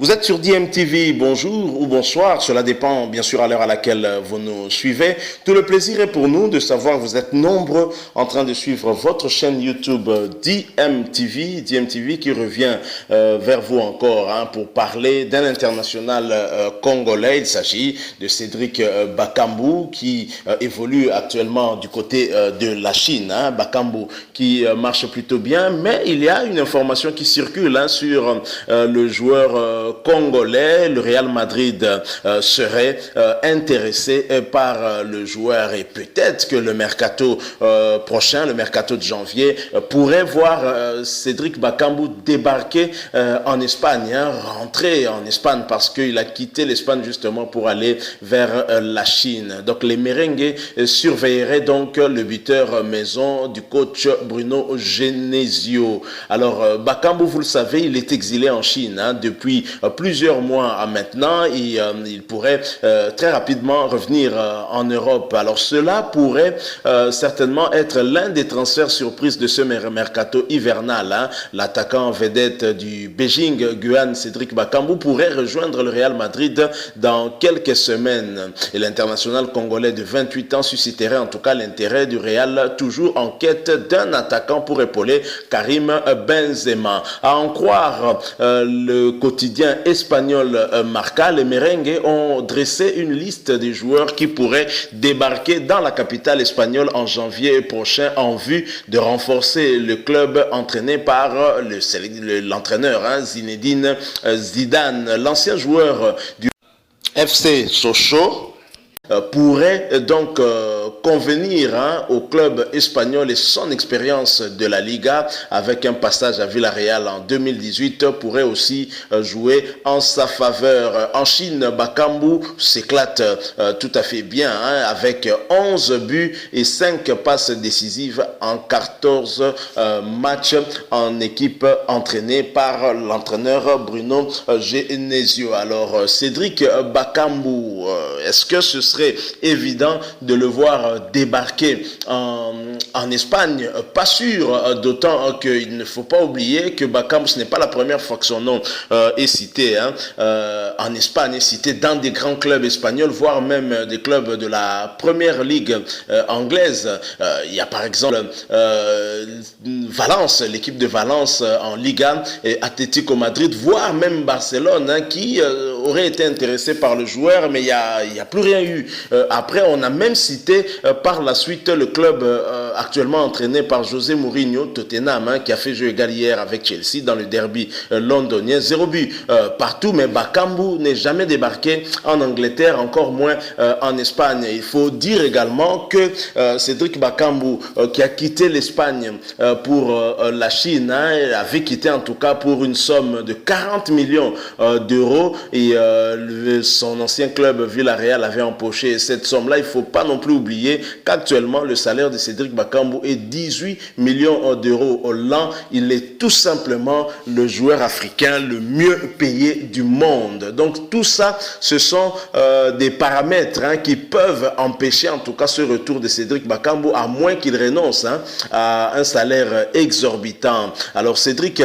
Vous êtes sur DMTV, bonjour ou bonsoir, cela dépend bien sûr à l'heure à laquelle vous nous suivez. Tout le plaisir est pour nous de savoir que vous êtes nombreux en train de suivre votre chaîne YouTube DMTV qui revient vers vous encore pour parler d'un international congolais. Il s'agit de Cédric Bakambu qui évolue actuellement du côté de la Chine. Bakambu qui marche plutôt bien, mais il y a une information qui circule sur le joueur congolais. Le Real Madrid serait intéressé par le joueur et peut-être que le mercato prochain, le mercato de janvier, pourrait voir Cédric Bakambu débarquer en Espagne, rentrer en Espagne parce qu'il a quitté l'Espagne justement pour aller vers la Chine. Donc les merengues surveilleraient donc le buteur maison du coach Bruno Genesio. Alors Bakambu, vous le savez, il est exilé en Chine depuis plusieurs mois à maintenant et il pourrait très rapidement revenir en Europe. Alors cela pourrait certainement être l'un des transferts surprises de ce mercato hivernal. L'attaquant vedette du Beijing Guoan, Cédric Bakambu, pourrait rejoindre le Real Madrid dans quelques semaines. Et l'international congolais de 28 ans susciterait en tout cas l'intérêt du Real, toujours en quête d'un attaquant pour épauler Karim Benzema. À en croire le quotidien espagnol Marca, les merengues ont dressé une liste des joueurs qui pourraient débarquer dans la capitale espagnole en janvier prochain en vue de renforcer le club entraîné par l'entraîneur Zinedine Zidane. L'ancien joueur du FC Sochaux pourrait donc convenir au club espagnol et son expérience de la Liga avec un passage à Villarreal en 2018 pourrait aussi jouer en sa faveur. En Chine, Bakambu s'éclate tout à fait bien avec 11 buts et 5 passes décisives en 14 matchs en équipe entraînée par l'entraîneur Bruno Genesio. Alors Cédric Bakambu, est-ce que ce serait évident de le voir débarquer en Espagne? Pas sûr, d'autant qu'il ne faut pas oublier que Bakambu, ce n'est pas la première fois que son nom est cité en Espagne, est cité dans des grands clubs espagnols, voire même des clubs de la première ligue anglaise. Il y a par exemple Valence, l'équipe de Valence en Liga, et Atlético Madrid, voire même Barcelone, qui aurait été intéressé par le joueur, mais il n'y a plus rien eu. Après, on a même cité par la suite le club actuellement entraîné par José Mourinho, Tottenham, qui a fait jeu égal hier avec Chelsea dans le derby londonien. 0 but partout, mais Bakambu n'est jamais débarqué en Angleterre, encore moins en Espagne. Il faut dire également que Cédric Bakambu, qui a quitté l'Espagne pour la Chine, avait quitté en tout cas pour une somme de 40 millions d'euros et son ancien club Villarreal avait empoché cette somme-là. Il ne faut pas non plus oublier qu'actuellement le salaire de Cédric Bakambu est 18 millions d'euros au l'an. Il est tout simplement le joueur africain le mieux payé du monde. Donc tout ça, ce sont des paramètres qui peuvent empêcher en tout cas ce retour de Cédric Bakambu, à moins qu'il renonce à un salaire exorbitant. Alors Cédric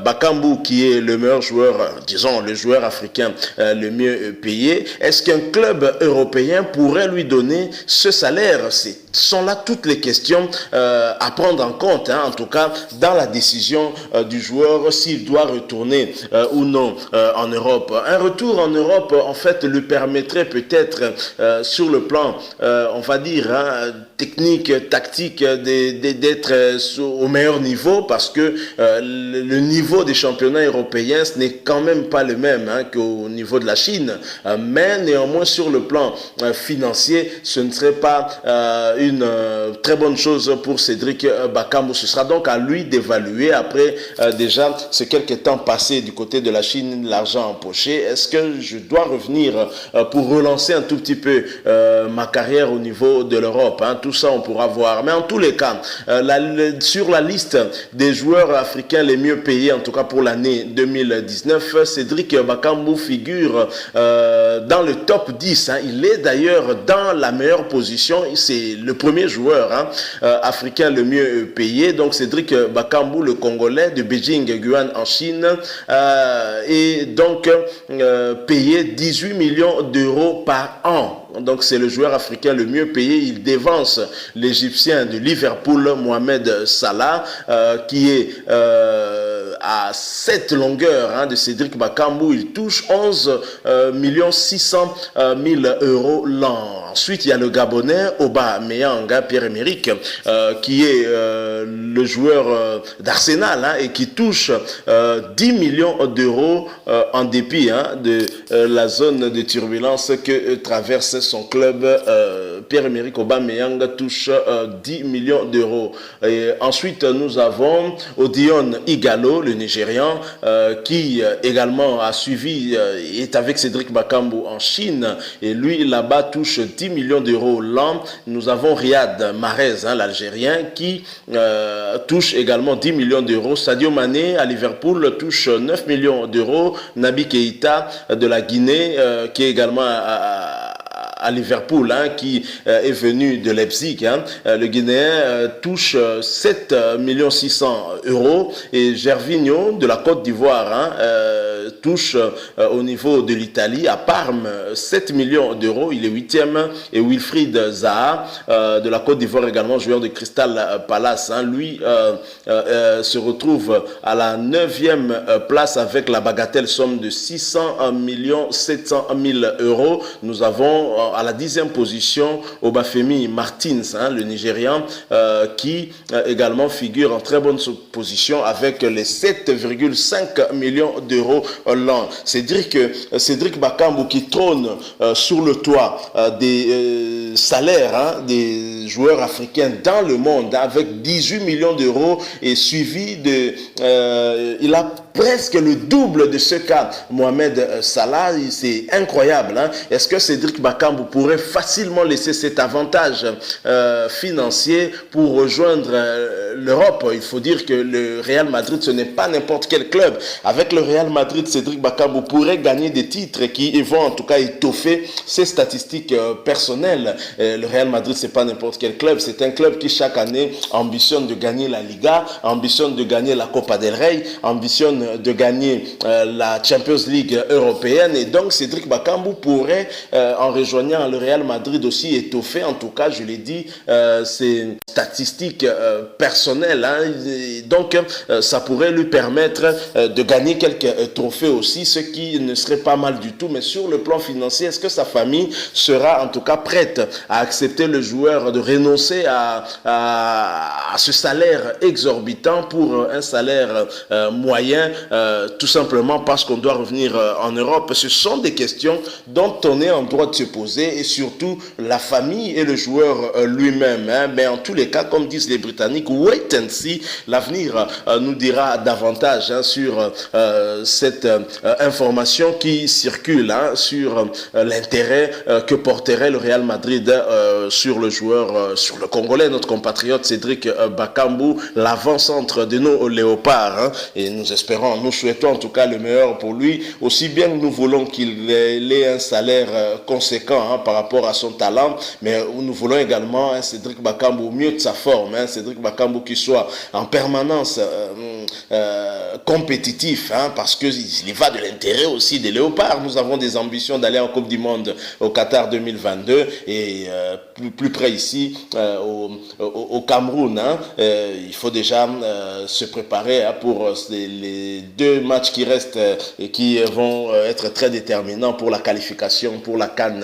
Bakambu, qui est le meilleur joueur, disons le joueur africain le mieux payé, est-ce qu'un club européen pourrait lui donner ce salaire? Ce sont là toutes les questions à prendre en compte, en tout cas dans la décision du joueur s'il doit retourner ou non en Europe. Un retour en Europe en fait lui permettrait peut-être sur le plan on va dire technique, tactique, d'être au meilleur niveau, parce que le niveau des championnats européens, ce n'est quand même pas le même qu'au niveau de la Chine, mais néanmoins sur le plan financier, ce ne serait pas une très bonne chose pour Cédric Bakambu. Ce sera donc à lui d'évaluer après déjà ce quelques temps passé du côté de la Chine, l'argent empoché. Est-ce que je dois revenir pour relancer un tout petit peu ma carrière au niveau de l'Europe, tout tout ça, on pourra voir. Mais en tous les cas, sur la liste des joueurs africains les mieux payés, en tout cas pour l'année 2019, Cédric Bakambu figure dans le top 10. Il est d'ailleurs dans la meilleure position. C'est le premier joueur africain le mieux payé. Donc Cédric Bakambu, le Congolais de Beijing, Guan en Chine, est donc payé 18 millions d'euros par an. Donc c'est le joueur africain le mieux payé. Il dévance l'Égyptien de Liverpool, Mohamed Salah, qui est à cette longueur de Cédric Bakambu. Il touche 11 600 000 euros l'an. Ensuite, il y a le Gabonais Aubameyang, Pierre-Emerick, qui est le joueur d'Arsenal et qui touche 10 millions d'euros en dépit de la zone de turbulence que traverse son club. Pierre-Emerick Aubameyang touche 10 millions d'euros. Et ensuite, nous avons Odion Igalo, le Nigérian, qui également a suivi, est avec Cédric Bakambu en Chine, et lui, là-bas, touche 10 millions d'euros l'an. Nous avons Riyad Mahrez, l'Algérien, qui touche également 10 millions d'euros. Sadio Mané, à Liverpool, touche 9 millions d'euros. Naby Keïta, de la Guinée, qui est également à Liverpool, qui est venu de Leipzig. Le Guinéen touche 7 600 000 euros, et Gervinho de la Côte d'Ivoire touche au niveau de l'Italie, à Parme, 7 millions d'euros. Il est 8e. Et Wilfried Zaha de la Côte d'Ivoire, également joueur de Crystal Palace, lui se retrouve à la 9e place avec la bagatelle somme de 600 700 000 euros. Nous avons à la 10e position Obafemi Martins, le Nigérian, qui également figure en très bonne position avec les 7,5 millions d'euros l'an. Cédric Bakambu, qui trône sur le toit des salaires des joueurs africains dans le monde avec 18 millions d'euros, et suivi de... il a presque le double de ce qu'a Mohamed Salah. C'est incroyable. Est-ce que Cédric Bakambu pourrait facilement laisser cet avantage financier pour rejoindre l'Europe? Il faut dire que le Real Madrid, ce n'est pas n'importe quel club. Avec le Real Madrid, Cédric Bakambu pourrait gagner des titres qui vont en tout cas étoffer ses statistiques personnelles. Le Real Madrid, c'est pas n'importe quel club. C'est un club qui chaque année ambitionne de gagner la Liga, ambitionne de gagner la Copa del Rey, ambitionne de gagner la Champions League européenne. Et donc Cédric Bakambu pourrait, en rejoignant le Real Madrid, aussi étoffer, en tout cas, je l'ai dit, ses statistiques personnelles. Donc ça pourrait lui permettre de gagner quelques trophées aussi, ce qui ne serait pas mal du tout. Mais sur le plan financier, est-ce que sa famille sera en tout cas prête à accepter le joueur de renoncer à ce salaire exorbitant pour un salaire moyen, tout simplement parce qu'on doit revenir en Europe? Ce sont des questions dont on est en droit de se poser, et surtout la famille et le joueur lui-même. Mais en tous les cas, comme disent les Britanniques, wait and see. L'avenir nous dira davantage sur cette information qui circule sur l'intérêt que porterait le Real Madrid sur le joueur, sur le Congolais, notre compatriote Cédric Bakambu, l'avant-centre de nos léopards. Et nous espérons, nous souhaitons en tout cas le meilleur pour lui, aussi bien que nous voulons qu'il ait un salaire conséquent par rapport à son talent, mais nous voulons également Cédric Bakambu au mieux de sa forme, Cédric Bakambu qui soit en permanence compétitif, parce qu'il y va de l'intérêt aussi des léopards. Nous avons des ambitions d'aller en Coupe du Monde au Qatar 2022, et plus près ici au Cameroun. Il faut déjà se préparer pour les 2 matchs qui restent et qui vont être très déterminants pour la qualification pour la CAN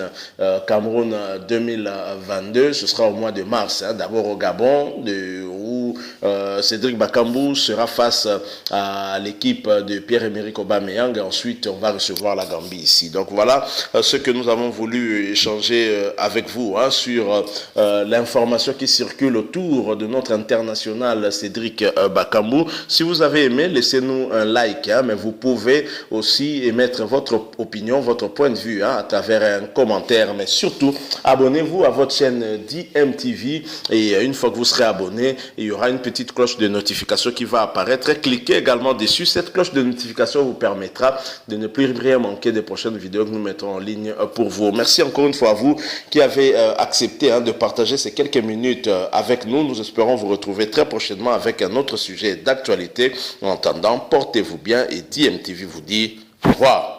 Cameroun 2022. Ce sera au mois de mars, d'abord au Gabon, où où Cédric Bakambu sera face à l'équipe de Pierre-Emerick Aubameyang. Et ensuite, on va recevoir la Gambie ici. Donc voilà ce que nous avons voulu échanger avec vous sur l'information qui circule autour de notre international Cédric Bakambu. Si vous avez aimé, laissez-nous un like, mais vous pouvez aussi émettre votre opinion, votre point de vue à travers un commentaire. Mais surtout, abonnez-vous à votre chaîne DMTV et une fois que vous serez abonné, il y aura une petite cloche de notification qui va apparaître. Cliquez également dessus. Cette cloche de notification vous permettra de ne plus rien manquer des prochaines vidéos que nous mettrons en ligne pour vous. Merci encore une fois à vous qui avez accepté de partager ces quelques minutes avec nous. Nous espérons vous retrouver très prochainement avec un autre sujet d'actualité. En attendant, portez-vous bien et DMTV vous dit au revoir.